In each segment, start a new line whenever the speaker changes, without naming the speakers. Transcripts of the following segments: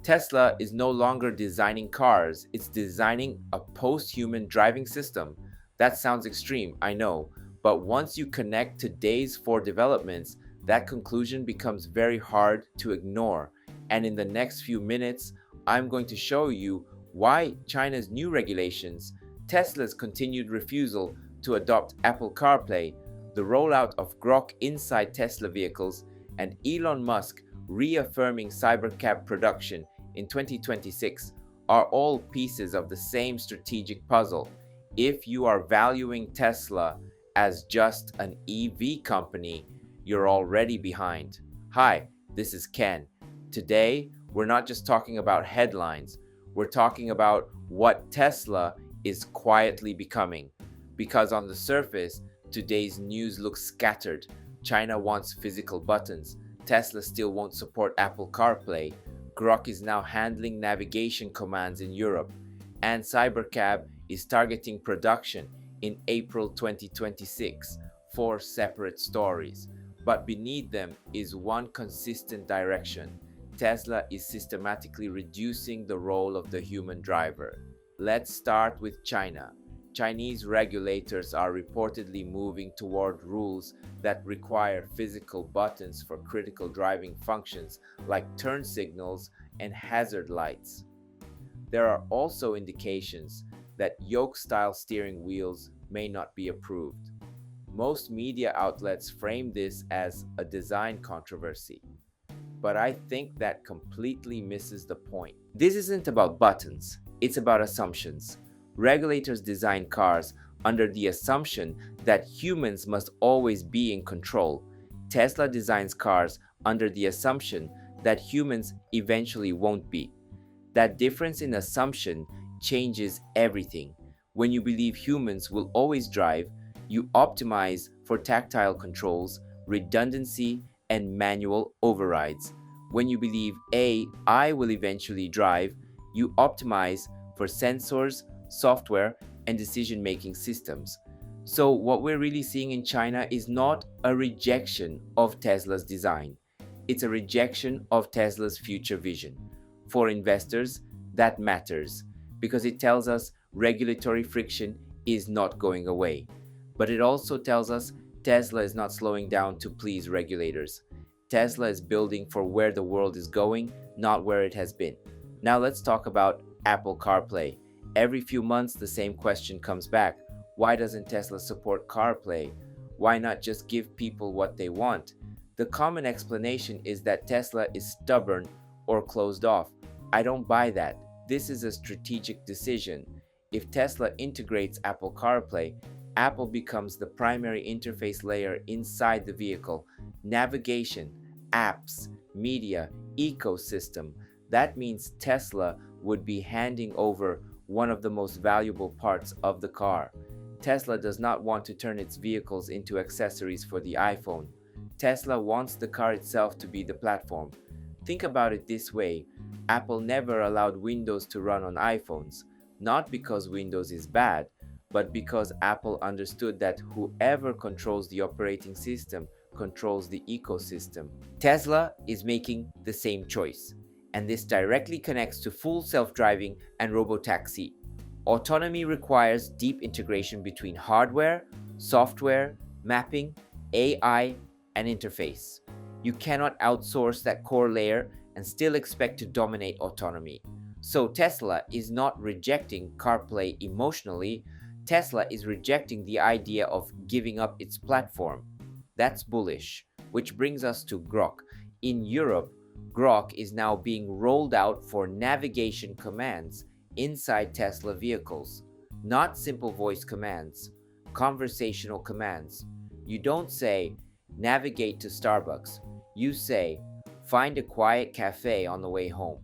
Tesla is no longer designing cars, it's designing a post-human driving system. That sounds extreme, I know, but once you connect today's four developments, that conclusion becomes very hard to ignore. And in the next few minutes, I'm going to show you why China's new regulations, Tesla's continued refusal to adopt Apple CarPlay, the rollout of Grok inside Tesla vehicles, and Elon Musk reaffirming Cybercab production in 2026 are all pieces of the same strategic puzzle. If you are valuing Tesla as just an EV company, you're already behind. Hi, this is Ken. Today, we're not just talking about headlines, we're talking about what Tesla is quietly becoming. Because on the surface, today's news looks scattered. China wants physical buttons. Tesla still won't support Apple CarPlay. Grok is now handling navigation commands in Europe. And Cybercab is targeting production in April 2026. Four separate stories. But beneath them is one consistent direction. Tesla is systematically reducing the role of the human driver. Let's start with China. Chinese regulators are reportedly moving toward rules that require physical buttons for critical driving functions like turn signals and hazard lights. There are also indications that yoke-style steering wheels may not be approved. Most media outlets frame this as a design controversy, but I think that completely misses the point. This isn't about buttons, it's about assumptions. Regulators design cars under the assumption that humans must always be in control. Tesla designs cars under the assumption that humans eventually won't be. That difference in assumption changes everything. When you believe humans will always drive, you optimize for tactile controls, redundancy, and manual overrides. When you believe AI will eventually drive, you optimize for sensors, software, and decision-making systems. So what we're really seeing in China is not a rejection of Tesla's design. It's a rejection of Tesla's future vision. For investors, that matters because it tells us regulatory friction is not going away. But it also tells us Tesla is not slowing down to please regulators. Tesla is building for where the world is going, not where it has been. Now let's talk about Apple CarPlay. Every few months, the same question comes back. Why doesn't Tesla support CarPlay? Why not just give people what they want? The common explanation is that Tesla is stubborn or closed off. I don't buy that. This is a strategic decision. If Tesla integrates Apple CarPlay, Apple becomes the primary interface layer inside the vehicle. Navigation, apps, media, ecosystem. That means Tesla would be handing over one of the most valuable parts of the car. Tesla does not want to turn its vehicles into accessories for the iPhone. Tesla wants the car itself to be the platform. Think about it this way. Apple never allowed Windows to run on iPhones, not because Windows is bad, but because Apple understood that whoever controls the operating system controls the ecosystem. Tesla is making the same choice, and this directly connects to full self-driving and robotaxi. Autonomy requires deep integration between hardware, software, mapping, AI, and interface. You cannot outsource that core layer and still expect to dominate autonomy. So Tesla is not rejecting CarPlay emotionally. Tesla is rejecting the idea of giving up its platform. That's bullish, which brings us to Grok. In Europe, Grok is now being rolled out for navigation commands inside Tesla vehicles. Not simple voice commands, conversational commands. You don't say, navigate to Starbucks. You say, find a quiet cafe on the way home.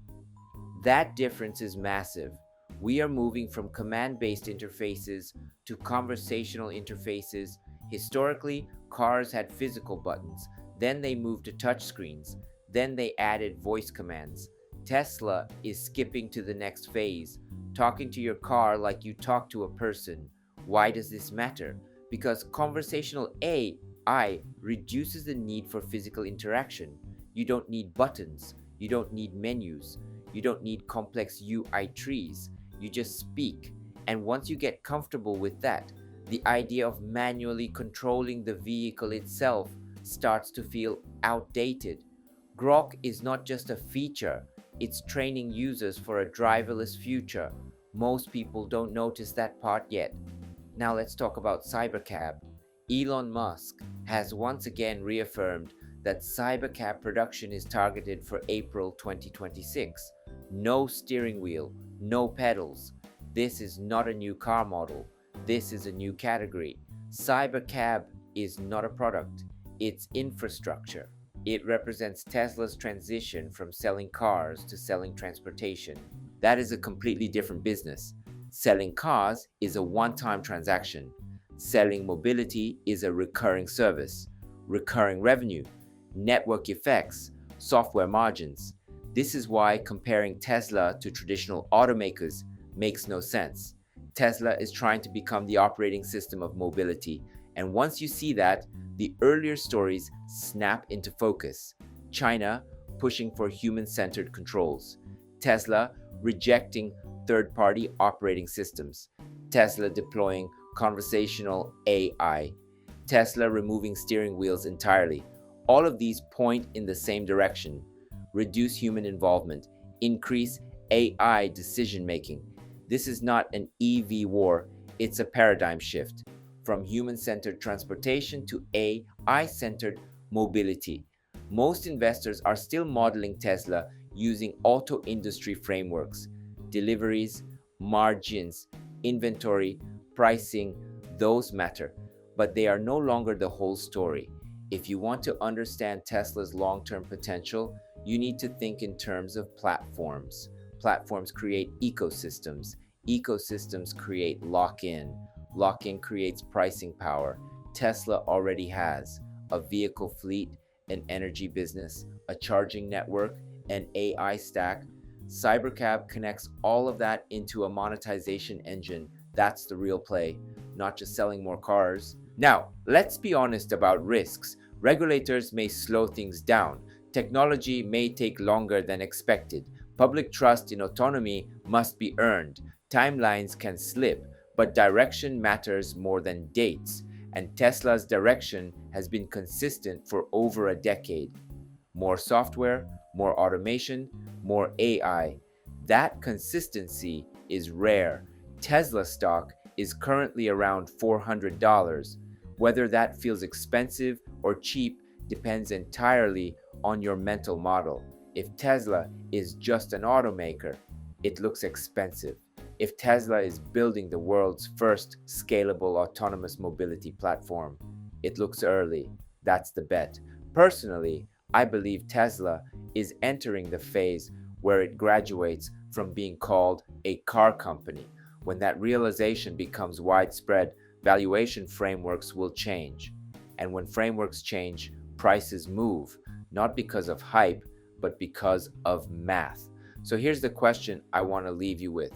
That difference is massive. We are moving from command-based interfaces to conversational interfaces. Historically, cars had physical buttons. Then they moved to touchscreens. Then they added voice commands. Tesla is skipping to the next phase, talking to your car like you talk to a person. Why does this matter? Because conversational AI reduces the need for physical interaction. You don't need buttons. You don't need menus. You don't need complex UI trees. You just speak. And once you get comfortable with that, the idea of manually controlling the vehicle itself starts to feel outdated. Grok is not just a feature, it's training users for a driverless future. Most people don't notice that part yet. Now let's talk about Cybercab. Elon Musk has once again reaffirmed that Cybercab production is targeted for April 2026. No steering wheel, no pedals. This is not a new car model. This is a new category. Cybercab is not a product, it's infrastructure. It represents Tesla's transition from selling cars to selling transportation. That is a completely different business. Selling cars is a one-time transaction. Selling mobility is a recurring service, recurring revenue, network effects, software margins. This is why comparing Tesla to traditional automakers makes no sense. Tesla is trying to become the operating system of mobility, and once you see that, the earlier stories snap into focus. China pushing for human-centered controls. Tesla rejecting third-party operating systems. Tesla deploying conversational AI. Tesla removing steering wheels entirely. All of these point in the same direction. Reduce human involvement. Increase AI decision-making. This is not an EV war, it's a paradigm shift. From human-centered transportation to AI-centered mobility. Most investors are still modeling Tesla using auto industry frameworks. Deliveries, margins, inventory, pricing, those matter, but they are no longer the whole story. If you want to understand Tesla's long-term potential, you need to think in terms of platforms. Platforms create ecosystems. Ecosystems create lock-in. Lock-in creates pricing power. Tesla already has a vehicle fleet, an energy business, a charging network, an AI stack. Cybercab connects all of that into a monetization engine. That's the real play, not just selling more cars. Now, let's be honest about risks. Regulators may slow things down. Technology may take longer than expected. Public trust in autonomy must be earned. Timelines can slip, but direction matters more than dates. And Tesla's direction has been consistent for over a decade. More software, more automation, more AI. That consistency is rare. Tesla stock is currently around $400. Whether that feels expensive or cheap depends entirely on your mental model. If Tesla is just an automaker, it looks expensive. If Tesla is building the world's first scalable autonomous mobility platform, it looks early. That's the bet. Personally, I believe Tesla is entering the phase where it graduates from being called a car company. When that realization becomes widespread, valuation frameworks will change. And when frameworks change, prices move, not because of hype, but because of math. So here's the question I want to leave you with.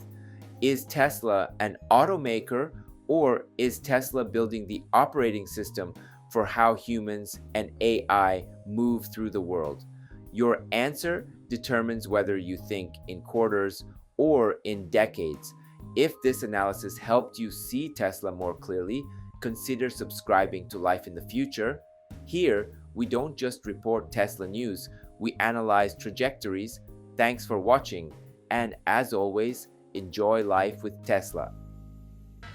Is Tesla an automaker, or is Tesla building the operating system for how humans and AI move through the world? Your answer determines whether you think in quarters or in decades. If this analysis helped you see Tesla more clearly, consider subscribing to Life in the Future. Here, we don't just report Tesla news, we analyze trajectories. Thanks for watching, and as always, enjoy life with Tesla.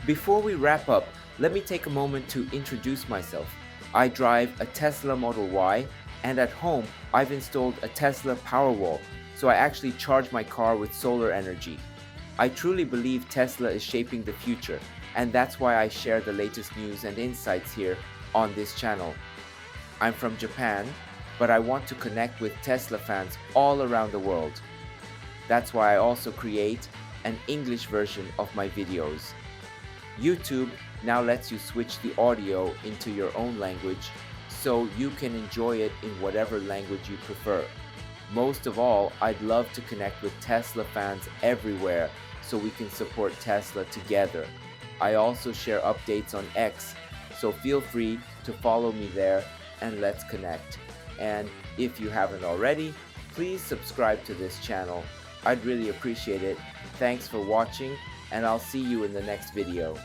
Before we wrap up, let me take a moment to introduce myself. I drive a Tesla Model Y, and at home, I've installed a Tesla Powerwall, so I actually charge my car with solar energy. I truly believe Tesla is shaping the future, and that's why I share the latest news and insights here on this channel. I'm from Japan, but I want to connect with Tesla fans all around the world. That's why I also create an English version of my videos. YouTube now lets you switch the audio into your own language, so you can enjoy it in whatever language you prefer. Most of all, I'd love to connect with Tesla fans everywhere so we can support Tesla together. I also share updates on X, so feel free to follow me there and let's connect. And if you haven't already, please subscribe to this channel. I'd really appreciate it. Thanks for watching, and I'll see you in the next video.